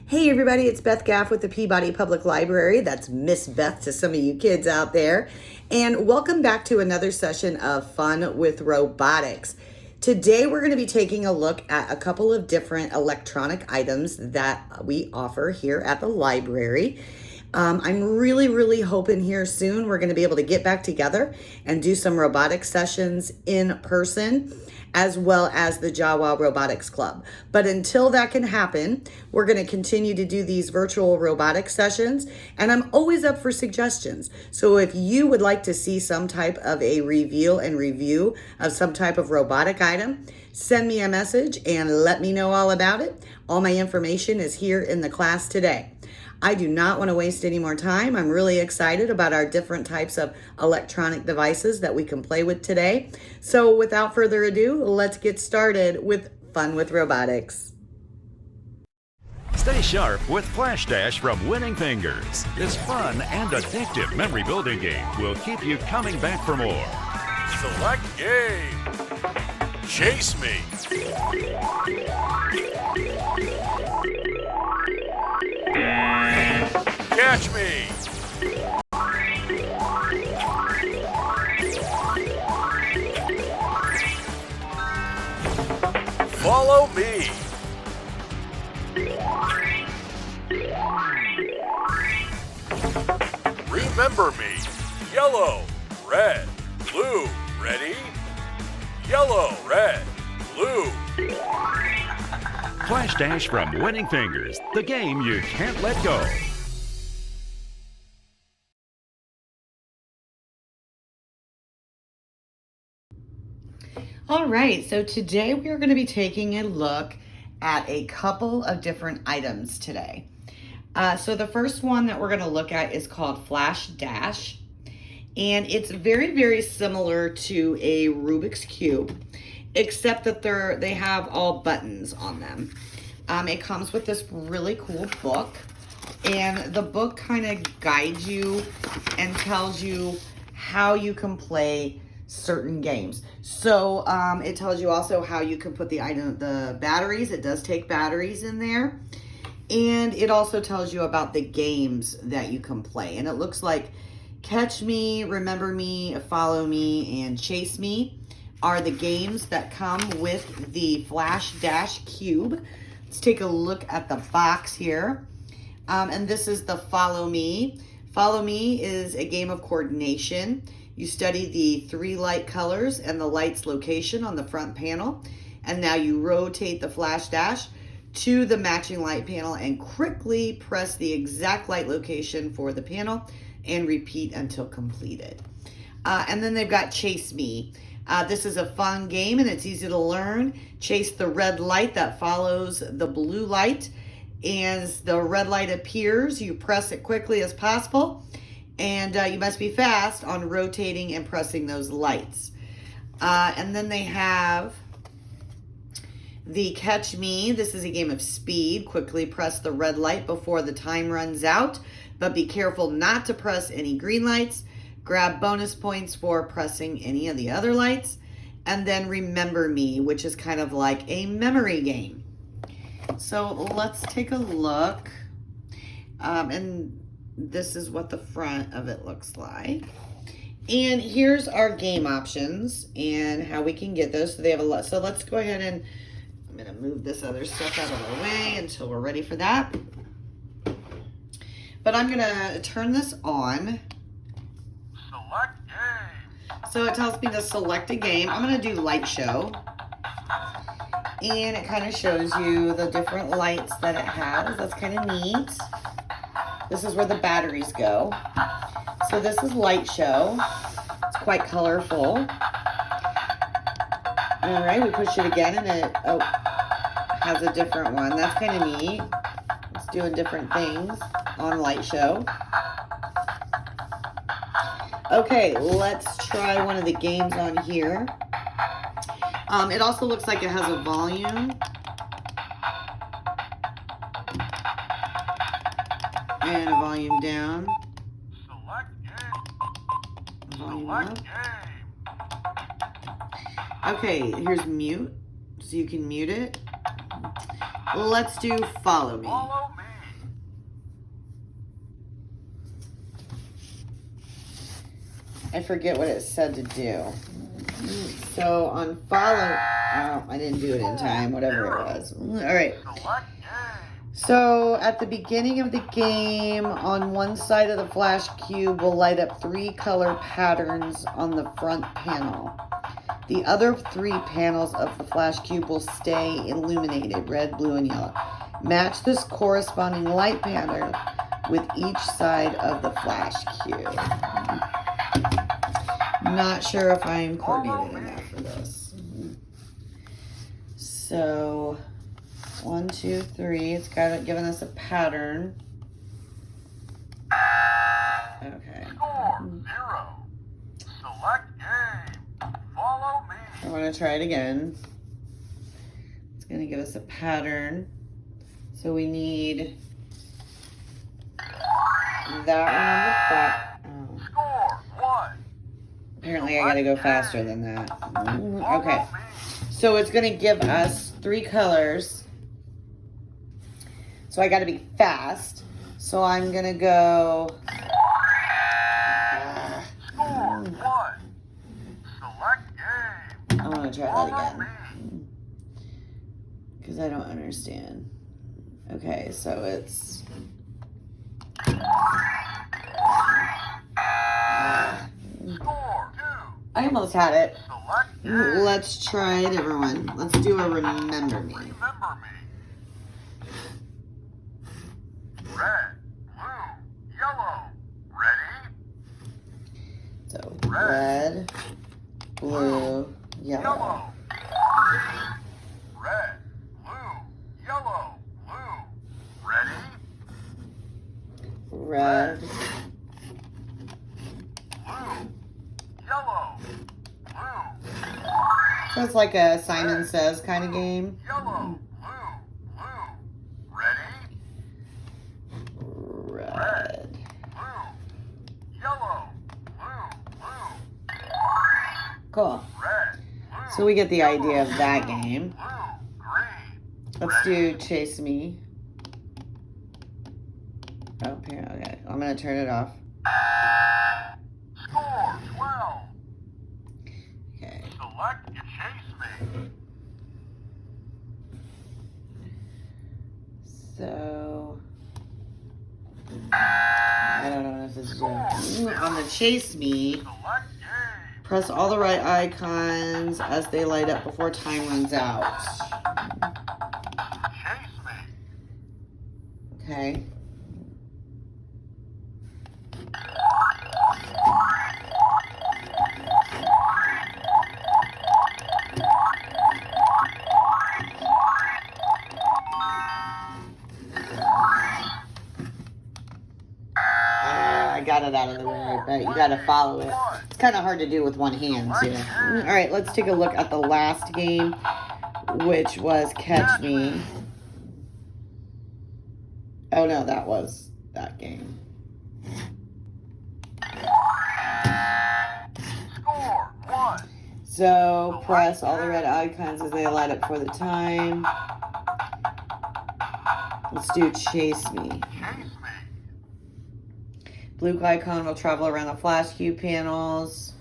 Hey everybody, it's Beth Gaff with the Peabody Public Library. That's Miss Beth to some of you kids out there. And welcome back to another session of Fun with Robotics. Today we're going to be taking a look at a couple of different electronic items that we offer here at the library. I'm really hoping here soon we're going to be able to get back together and do some robotics sessions in person, as well as the Jawa Robotics Club. But until that can happen, we're going to continue to do these virtual robotics sessions, and I'm always up for suggestions. So if you would like to see some type of a reveal and review of some type of robotic item, send me a message and let me know all about it. All my information is here in the class today. I do not want to waste any more time. I'm really excited about our different types of electronic devices that we can play with today. So without further ado, let's get started with Fun with Robotics. Stay sharp with Flashdash from Winning Fingers. This fun and addictive memory building game will keep you coming back for more. Select game. Chase me. Catch me. Follow me. Remember me. Yellow, red, blue. Ready? Yellow, red, blue. Flashdash from Winning Fingers, the game you can't let go. All right, so today we are going to be taking a look at a couple of different items today. So the first one that we're going to look at is called Flashdash, and it's very similar to a Rubik's Cube, except that they have all buttons on them. It comes with this really cool book, and the book kind of guides you and tells you how you can play certain games. So it tells you also how you can put the batteries. It does take batteries in there. And it also tells you about the games that you can play. And it looks like Catch Me, Remember Me, Follow Me, and Chase Me are the games that come with the Flashdash Cube. Let's take a look at the box here. And this is the Follow Me. Follow Me is a game of coordination. You study the 3 light colors and the light's location on the front panel. And now you rotate the Flashdash to the matching light panel and quickly press the exact light location for the panel and repeat until completed. And then they've got Chase Me. This is a fun game and it's easy to learn. Chase the red light that follows the blue light. As the red light appears, you press it quickly as possible. And you must be fast on rotating and pressing those lights. And then they have the Catch Me. This is a game of speed. Quickly press the red light before the time runs out, but be careful not to press any green lights. Grab bonus points for pressing any of the other lights. And then Remember Me, which is kind of like a memory game. So let's take a look. And this is what the front of it looks like. And here's our game options and how we can get those. So they have a lot. So let's go ahead and I'm going to move this other stuff out of the way until we're ready for that. But I'm going to turn this on. Select game. So it tells me to select a game. I'm going to do light show. And it kind of shows you the different lights that it has. That's kind of neat. This is where the batteries go. So this is light show. It's quite colorful. All right, we push it again and it has a different one. That's kind of neat. It's doing different things on light show. Okay, let's try one of the games on here. It also looks like it has a volume. And a volume down. Select game. Volume Select up. game. Okay, here's mute. So you can mute it. Let's do follow me. Follow me. I forget what it said to do. So on follow, oh, I didn't do it in time, whatever it was. All right. Select game. So at the beginning of the game, on one side of the flash cube will light up 3 color patterns on the front panel. The other 3 panels of the flash cube will stay illuminated, red, blue, and yellow. Match this corresponding light pattern with each side of the flash cube. Not sure if I'm coordinated enough for this. So, 1, 2, 3. It's given us a pattern. Okay. Score 0. Select game. Follow me. I want to try it again. It's going to give us a pattern. So we need that one on the back. Oh. Score 1. Apparently I gotta go faster than that. Okay. So it's gonna give us 3 colors. So I gotta be fast. So I'm gonna go. Score 1. Select game. I wanna try that again. Because I don't understand. Okay, so it's. Score 2. I almost had it. Select game. Let's try it, everyone. Let's do a remember me. Remember me. Red, blue, yellow. Ready? So red, blue, yellow. Yellow. Red, blue, yellow, blue. Ready? Red, Blue, yellow, blue. so it's like a Simon Says kind of game. Yellow, blue, blue. Ready? Red. Blue, yellow, blue, blue. Cool. Red, blue, So we get the idea of that game. blue, green. Let's do Chase Me. Oh, here, okay. I'm gonna turn it off. Score 12. Okay. Select Chase Me. So I don't know if this is doing. On the Chase Me, Select game. press all the right icons as they light up before time runs out. Chase me. Okay. I got it out of the way, but you gotta follow it. It's kind of hard to do with one hand, too. All right, let's take a look at the last game, which was Catch Me. Oh no, that was that game. Score 1. So press all the red icons as they light up for the time. Let's do Chase Me. Chase me. Blue icon will travel around the flash cube panels.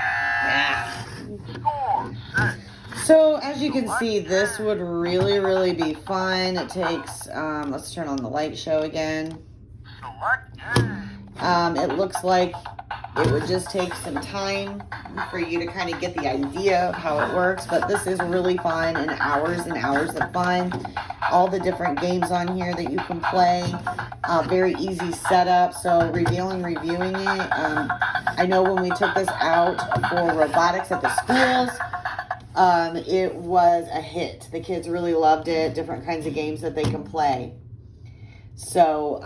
Yeah. Score 6. So as you can see, this would really be fun. It takes, let's turn on the light show again. Select game. It looks like it would just take some time for you to kind of get the idea of how it works, but this is really fun and hours of fun. All the different games on here that you can play. Very easy setup, so reviewing it. I know when we took this out for robotics at the schools, it was a hit. The kids really loved it, different kinds of games that they can play. So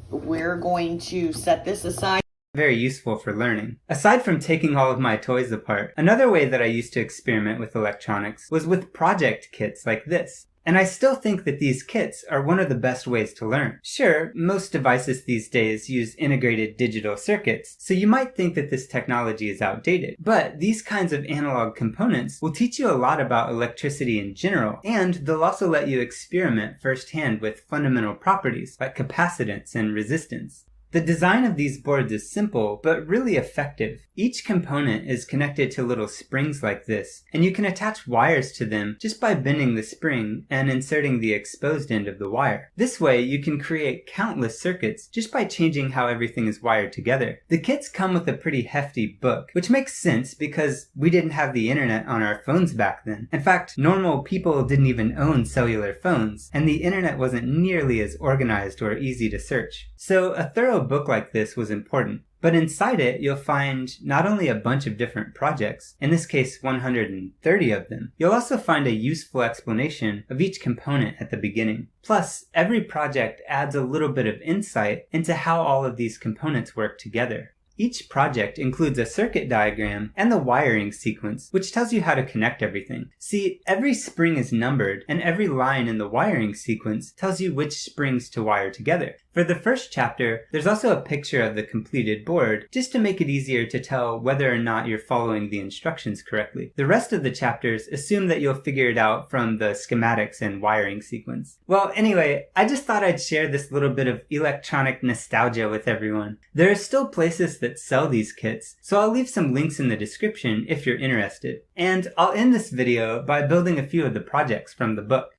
we're going to set this aside. Very useful for learning. Aside from taking all of my toys apart, another way that I used to experiment with electronics was with project kits like this. And I still think that these kits are one of the best ways to learn. Sure, most devices these days use integrated digital circuits, so you might think that this technology is outdated. But these kinds of analog components will teach you a lot about electricity in general, and they'll also let you experiment firsthand with fundamental properties like capacitance and resistance. The design of these boards is simple, but really effective. Each component is connected to little springs like this, and you can attach wires to them just by bending the spring and inserting the exposed end of the wire. This way, you can create countless circuits just by changing how everything is wired together. The kits come with a pretty hefty book, which makes sense because we didn't have the internet on our phones back then. In fact, normal people didn't even own cellular phones, and the internet wasn't nearly as organized or easy to search. So a thorough book like this was important. But inside it, you'll find not only a bunch of different projects, in this case 130 of them, you'll also find a useful explanation of each component at the beginning. Plus, every project adds a little bit of insight into how all of these components work together. Each project includes a circuit diagram and the wiring sequence, which tells you how to connect everything. See, every spring is numbered, and every line in the wiring sequence tells you which springs to wire together. For the first chapter, there's also a picture of the completed board, just to make it easier to tell whether or not you're following the instructions correctly. The rest of the chapters assume that you'll figure it out from the schematics and wiring sequence. Well, anyway, I just thought I'd share this little bit of electronic nostalgia with everyone. There are still places that sell these kits, so I'll leave some links in the description if you're interested. And I'll end this video by building a few of the projects from the book.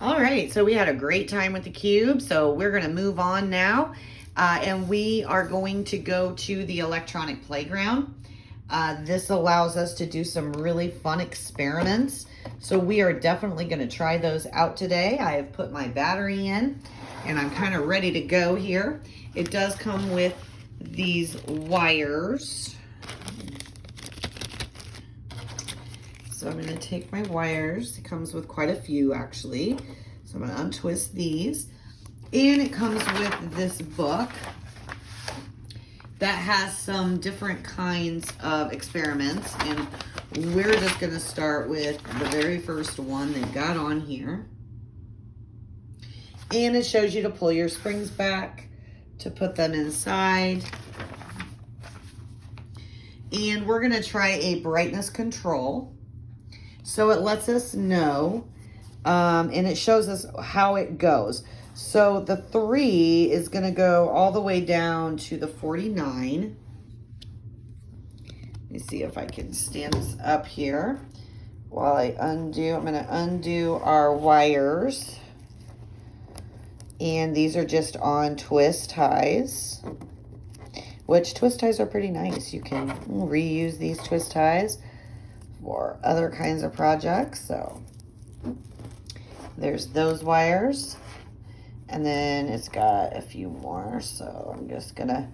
All right, so we had a great time with the cube, so we're going to move on now, and we are going to go to the electronic playground. This allows us to do some really fun experiments, so we are definitely going to try those out today. I have put my battery in, and I'm kind of ready to go here. It does come with these wires. So I'm going to take my wires. It comes with quite a few, actually. So I'm going to untwist these. And it comes with this book that has some different kinds of experiments. And we're just going to start with the very first one they've got on here. And it shows you to pull your springs back to put them inside. And we're going to try a brightness control. So it lets us know, and it shows us how it goes. So the 3 is going to go all the way down to the 49. Let me see if I can stand this up here while I undo. I'm going to undo our wires. And these are just on twist ties, which twist ties are pretty nice. You can reuse these twist ties for other kinds of projects. So there's those wires, and then it's got a few more, so I'm just gonna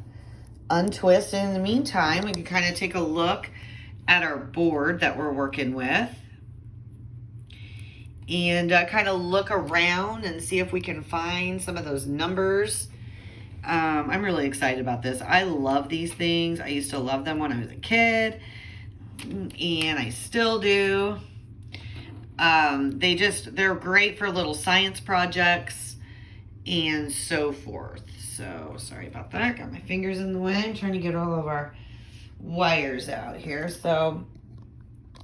untwist. In the meantime, we can kind of take a look at our board that we're working with and kind of look around and see if we can find some of those numbers. I'm really excited about this. I love these things. I used to love them when I was a kid, and I still do. They're great for little science projects, and so forth. So sorry about that. Got my fingers in the way. I'm trying to get all of our wires out here. So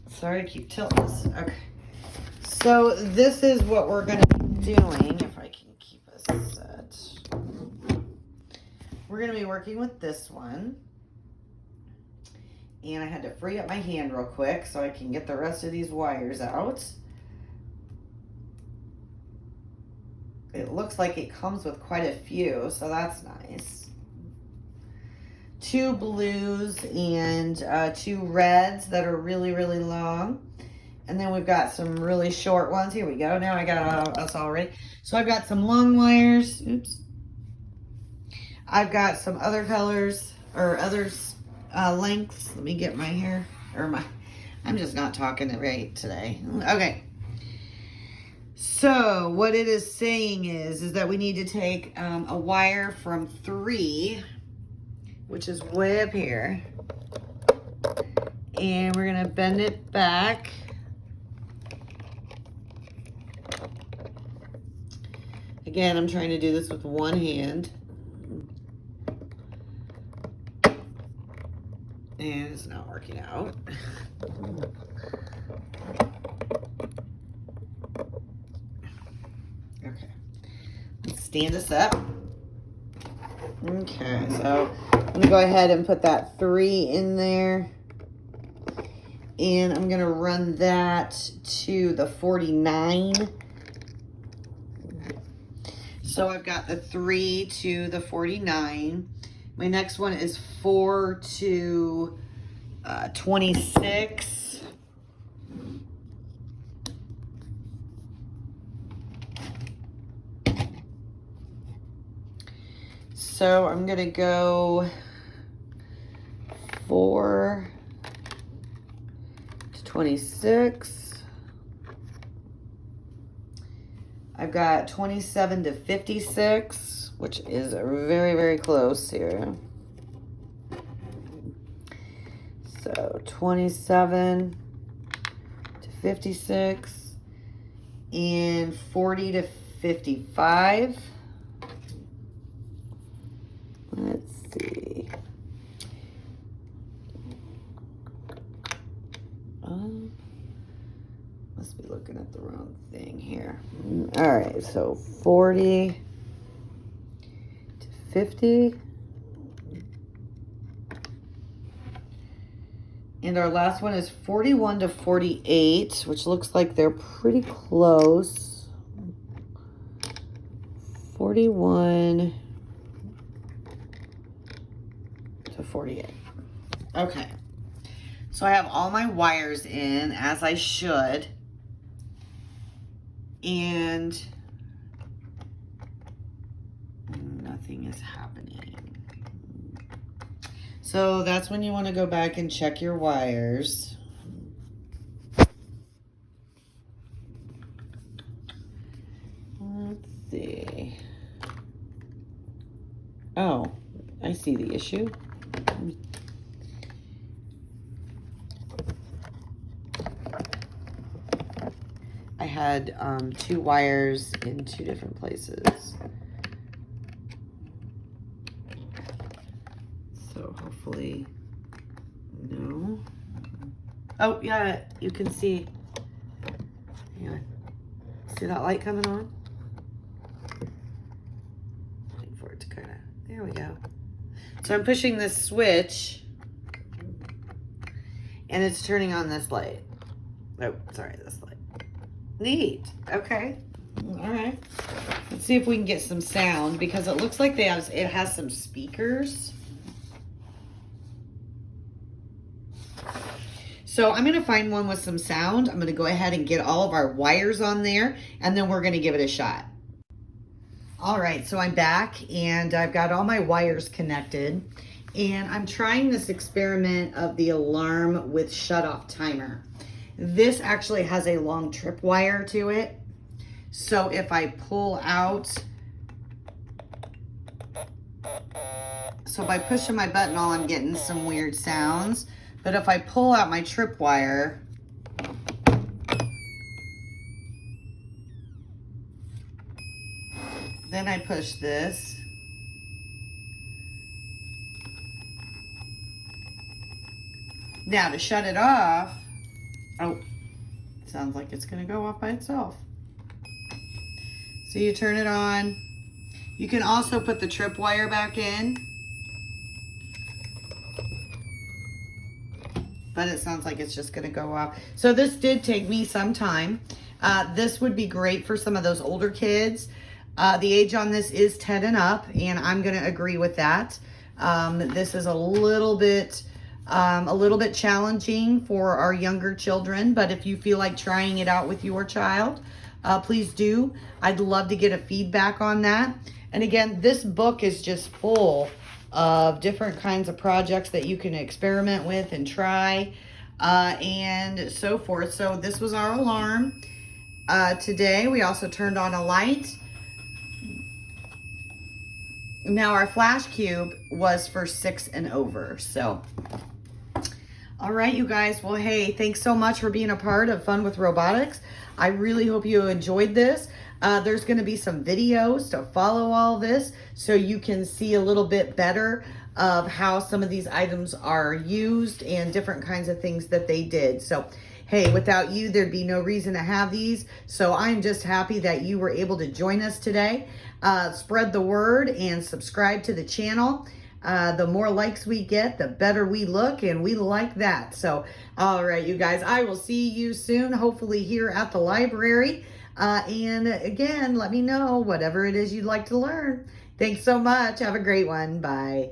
sorry to keep tilting this. Okay. So this is what we're going to be doing. If I can keep us set. We're going to be working with this one. And I had to free up my hand real quick so I can get the rest of these wires out. It looks like it comes with quite a few, so that's nice. 2 blues and 2 reds that are really, really long. And then we've got some really short ones. Here we go. Now I got us all ready. So I've got some long wires. Oops. I've got some other colors or other lengths. Let me get my hair I'm just not talking it right today. Okay. So what it is saying is that we need to take a wire from 3, which is way up here, and we're gonna bend it back. Again, I'm trying to do this with one hand. And it's not working out. Okay. Let's stand this up. Okay, so I'm gonna go ahead and put that 3 in there. And I'm gonna run that to the 49. So I've got the 3 to the 49. My next one is 4 to 26. So I'm going to go 4 to 26. I've got 27 to 56, which is very, very close here. So 27 to 56 and 40 to 55. Let's see. Must be looking at the wrong thing here. All right, so 40 to 50. And our last one is 41 to 48, which looks like they're pretty close. 41 to 48. Okay. So I have all my wires in, as I should. And nothing is happening. So that's when you want to go back and check your wires. Let's see. Oh, I see the issue. I had 2 wires in 2 different places. So hopefully, no. Oh, yeah, you can see. Yeah. See that light coming on? Wait for it to kind of, there we go. So I'm pushing this switch and it's turning on this light. Oh, sorry, this light. Neat. Okay. All right. Let's see if we can get some sound because it looks like it has some speakers. So I'm going to find one with some sound. I'm going to go ahead and get all of our wires on there and then we're going to give it a shot. All right, so I'm back and I've got all my wires connected and I'm trying this experiment of the alarm with shut off timer. This actually has a long trip wire to it. So if I pull out, so by pushing my button, all I'm getting some weird sounds. But if I pull out my trip wire, then then I push this. Now to shut it off, oh, sounds like it's gonna go off by itself. So you turn it on. You can also put the tripwire back in, but it sounds like it's just gonna go off. So this did take me some time. This would be great for some of those older kids. The age on this is 10 and up, and I'm gonna agree with that. This is a little bit challenging for our younger children, but if you feel like trying it out with your child, please do. I'd love to get a feedback on that. And again, this book is just full of different kinds of projects that you can experiment with and try, and so forth. So this was our alarm. Today we also turned on a light. Now our flash cube was for 6 and over. So all right, you guys. Well, hey, thanks so much for being a part of Fun with Robotics. I really hope you enjoyed this. There's going to be some videos to follow all this so you can see a little bit better of how some of these items are used and different kinds of things that they did. So, hey, without you, there'd be no reason to have these. So I'm just happy that you were able to join us today. Spread the word and subscribe to the channel. The more likes we get, the better we look, and we like that. So, all right, you guys, I will see you soon, hopefully here at the library. And again, let me know whatever it is you'd like to learn. Thanks so much. Have a great one. Bye.